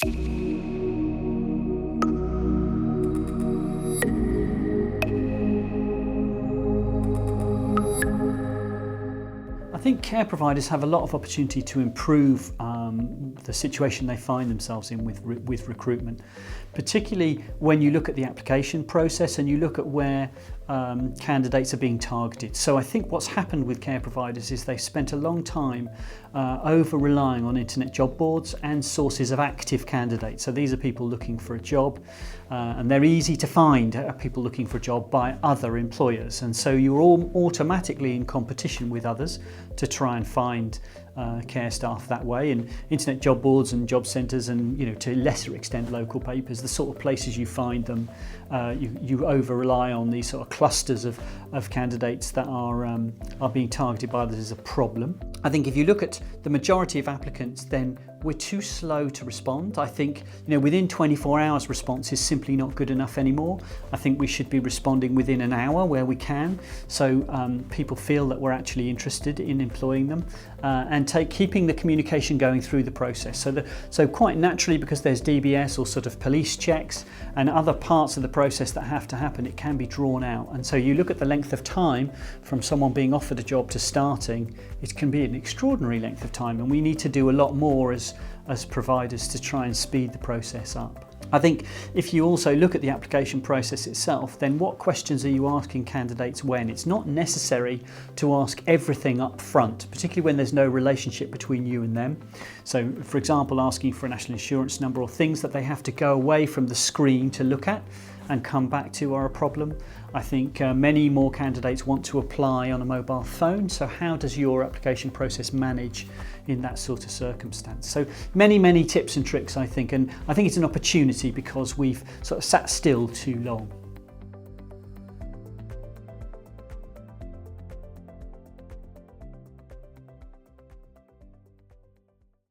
I think care providers have a lot of opportunity to improve the situation they find themselves in with recruitment, particularly when you look at the application process and you look at where candidates are being targeted. So I think what's happened with care providers is they've spent a long time over relying on internet job boards and sources of active candidates. So these are people looking for a job, and they're easy to find, people looking for a job by other employers, and so you're all automatically in competition with others to try and find care staff that way. And internet job boards and job centres, and to a lesser extent local papers, the sort of places you find them, you over rely on these sort of clusters of candidates that are being targeted by others is a problem. I think if you look at the majority of applicants, then we're too slow to respond. I think within 24 hours response is simply not good enough anymore. I think we should be responding within an hour where we can, so people feel that we're actually interested in employing them, and keeping the communication going through the process. So quite naturally, because there's DBS or sort of police checks and other parts of the process that have to happen, it can be drawn out. And so you look at the length of time from someone being offered a job to starting, it can be an extraordinary length of time, and we need to do a lot more as providers to try and speed the process up. I think if you also look at the application process itself, then what questions are you asking candidates when? It's not necessary to ask everything up front, particularly when there's no relationship between you and them. So, for example, asking for a national insurance number or things that they have to go away from the screen to look at and come back to are a problem. I think many more candidates want to apply on a mobile phone, so how does your application process manage in that sort of circumstance? So many tips and tricks, I think, and I think it's an opportunity because we've sort of sat still too long.